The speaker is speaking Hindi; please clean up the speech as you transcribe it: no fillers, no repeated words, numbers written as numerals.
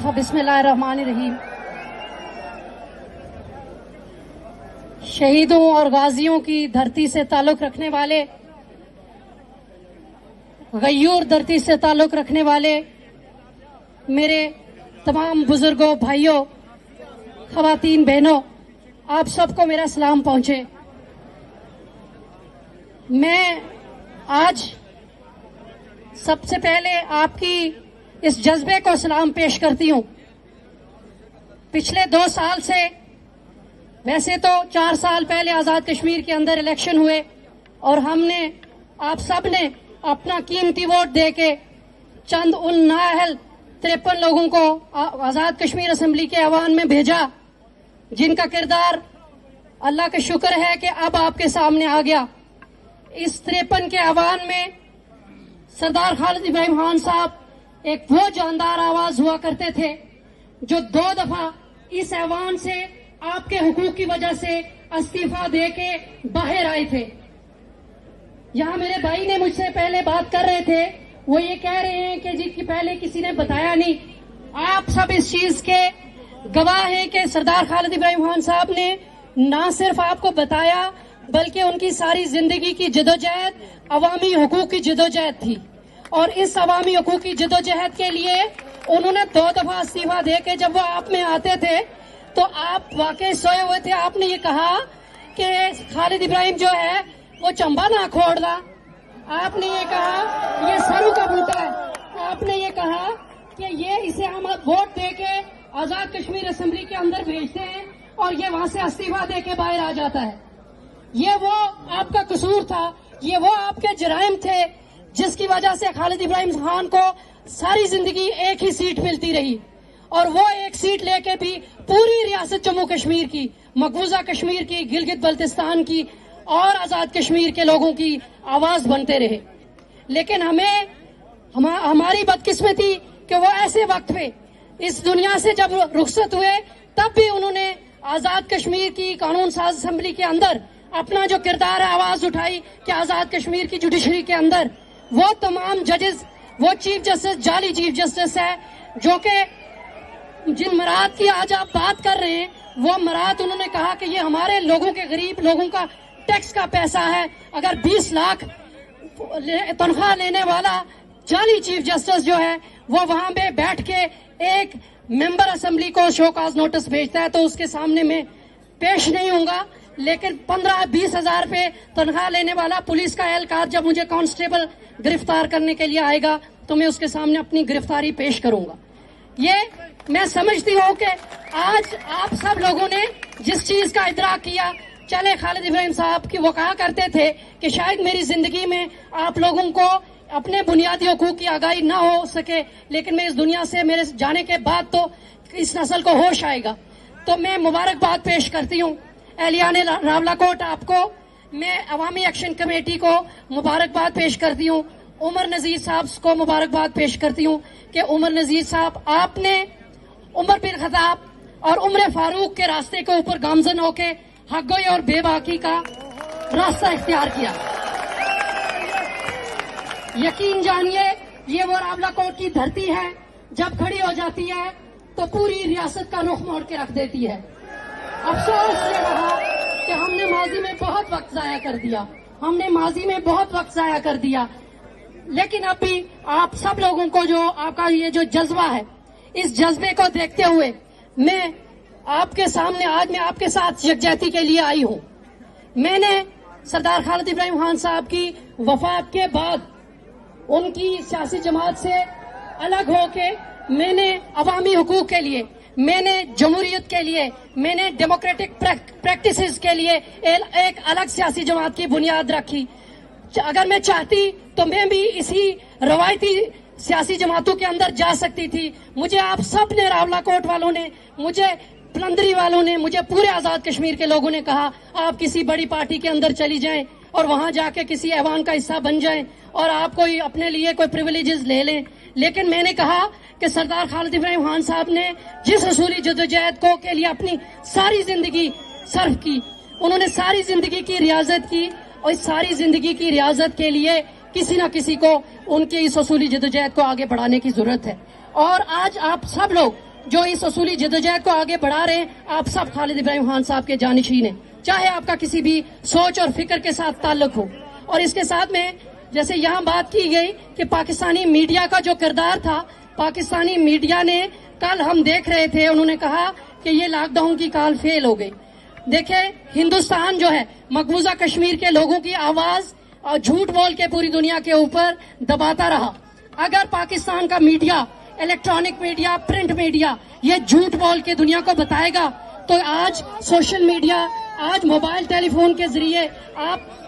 था। बिस्मिल्लाहिर्रहमानिर्रहीम। शहीदों और गाजियों की धरती से ताल्लुक रखने वाले, गयूर धरती से ताल्लुक रखने वाले मेरे तमाम बुजुर्गों, भाइयों, खवातीन, बहनों, आप सबको मेरा सलाम पहुंचे। मैं आज सबसे पहले आपकी इस जज्बे को सलाम पेश करती हूं। पिछले 2 साल से, वैसे तो 4 साल पहले आजाद कश्मीर के अंदर इलेक्शन हुए और हमने, आप सब ने अपना कीमती वोट देके चंद उन नाअहल 53 लोगों को आजाद कश्मीर असेंबली के ऐवान में भेजा, जिनका किरदार अल्लाह का शुक्र है कि अब आपके सामने आ गया। इस 53 के ऐवान में सरदार खालिद इब्राहिम खान साहब एक वो जानदार आवाज हुआ करते थे, जो 2 दफा इस ऐवान से आपके हुकूक की वजह से इस्तीफा देके बाहर आए थे। यहां मेरे भाई ने मुझसे पहले बात कर रहे थे, वो ये कह रहे हैं कि जी कि पहले किसी ने बताया नहीं। आप सब इस चीज के गवाह हैं कि सरदार खालिद इब्राहिम खान साहब ने ना सिर्फ आपको बताया, बल्कि उनकी सारी जिंदगी की जदोजहद अवामी हुकूक की जदोजहद थी। और इस अवामी हुकूक की जदोजहद के लिए उन्होंने 2 दफा इस्तीफा देके जब वो आप में आते थे तो आप वाकई सोए हुए थे। आपने ये कहा कि खालिद इब्राहिम जो है वो चंबा ना खोड़दा, आपने ये कहा ये सरू का बूटा है, आपने ये कहा कि ये इसे हम वोट देके आजाद कश्मीर असेंबली के अंदर भेजते हैं और ये वहां से इस्तीफा देके बाहर आ जाता है। ये वो आपका कसूर था, ये वो आपके जराइम थे जिसकी वजह से खालिद इब्राहिम खान को सारी जिंदगी एक ही सीट मिलती रही और वो एक सीट लेके भी पूरी रियासत जम्मू कश्मीर की, मकबूजा कश्मीर की, गिलगित बल्तिस्तान की और आजाद कश्मीर के लोगों की आवाज बनते रहे। लेकिन हमारी बदकिस्मती कि वो ऐसे वक्त पे इस दुनिया से जब रुखसत हुए, तब भी उन्होंने आजाद कश्मीर की कानून साज असेंबली के अंदर अपना जो किरदार है आवाज उठाई कि आजाद कश्मीर की जुडिशरी के अंदर वो तमाम जजेस, वो चीफ जस्टिस, जाली चीफ जस्टिस है, जो कि जिन मराहत की आज आप बात कर रहे हैं, वो मराहत उन्होंने कहा कि ये हमारे लोगों के, गरीब लोगों का टैक्स का पैसा है। अगर 20 लाख तनख्वाह लेने वाला जाली चीफ जस्टिस जो है वो वहां पे बैठ के एक मेंबर असेंबली को शोकाज नोटिस भेजता है तो उसके सामने में पेश नहीं होगा, लेकिन 15-20 हजार पे तनख्वाह लेने वाला पुलिस का एहलकार जब मुझे कांस्टेबल गिरफ्तार करने के लिए आएगा तो मैं उसके सामने अपनी गिरफ्तारी पेश करूंगा। ये मैं समझती हूँ कि आज आप सब लोगों ने जिस चीज का इदराक किया, चले खालिद इब्राहिम साहब की वो कहा करते थे कि शायद मेरी जिंदगी में आप लोगों को अपने बुनियादी हकूक की आगाही ना हो सके, लेकिन मैं इस दुनिया से मेरे जाने के बाद तो इस नस्ल को होश आएगा। तो मैं मुबारकबाद पेश करती हूँ एहलियाने रावलाकोट, आपको मैं अवामी एक्शन कमेटी को मुबारकबाद पेश करती हूँ, उमर नजीर साहब को मुबारकबाद पेश करती हूँ कि उमर नजीर साहब, आपने उमर बिन खत्ताब और उमर फारूक के रास्ते के ऊपर गामजन होके हक़ और बेबाकी का रास्ता इख्तियार किया। यकीन जानिए ये वो रावलाकोट की धरती है, जब खड़ी हो जाती है तो पूरी रियासत का रुख मोड़ के रख देती है। अफसोस ये रहा कि हमने माजी में बहुत वक्त जाया कर दिया, हमने माजी में बहुत वक्त जाया कर दिया। लेकिन अब भी आप सब लोगों को जो आपका ये जो जज्बा है, इस जज्बे को देखते हुए मैं आपके सामने आज मैं आपके साथ यकजहती के लिए आई हूँ। मैंने सरदार खालिद इब्राहिम खान साहब की वफात के बाद उनकी सियासी जमात से अलग होके मैंने अवामी हुकूक के लिए, मैंने जमहूरियत के लिए, मैंने डेमोक्रेटिक प्रैक्टिसेस के लिए एक अलग सियासी जमात की बुनियाद रखी। अगर मैं चाहती तो मैं भी इसी रवायती सियासी जमातों के अंदर जा सकती थी। मुझे आप सब ने, रावलाकोट वालों ने, मुझे पलंदरी वालों ने, मुझे पूरे आजाद कश्मीर के लोगों ने कहा आप किसी बड़ी पार्टी के अंदर चली जाएं और वहां जाके किसी ऐवान का हिस्सा बन जाएं और आप कोई अपने लिए कोई प्रिविलेजेस ले लें। लेकिन मैंने कहा कि सरदार खालिद इब्राहिम खान साहब ने जिस असूली जदोजहद को के लिए अपनी सारी जिंदगी सर्व की, उन्होंने सारी जिंदगी की रियाजत की और इस सारी जिंदगी की रियाजत के लिए किसी न किसी को उनके इस असूली जदोजहद को आगे बढ़ाने की जरूरत है। और आज आप सब लोग जो इस असूली जदोजहद को आगे बढ़ा रहे हैं, आप सब खालिद इब्राहिम खान साहब के जानिशीन हैं, चाहे आपका किसी भी सोच और फिक्र के साथ ताल्लुक हो। और इसके साथ में जैसे यहाँ बात की गई कि पाकिस्तानी मीडिया का जो किरदार था, पाकिस्तानी मीडिया ने कल हम देख रहे थे, उन्होंने कहा कि ये लॉकडाउन की काल फेल हो गई। देखें, हिंदुस्तान जो है मकबूजा कश्मीर के लोगों की आवाज और झूठ बोल के पूरी दुनिया के ऊपर दबाता रहा। अगर पाकिस्तान का media, electronic media, print media ये झूठ बोल के दुनिया को बताएगा, तो आज सोशल मीडिया, आज मोबाइल टेलीफोन के जरिए आप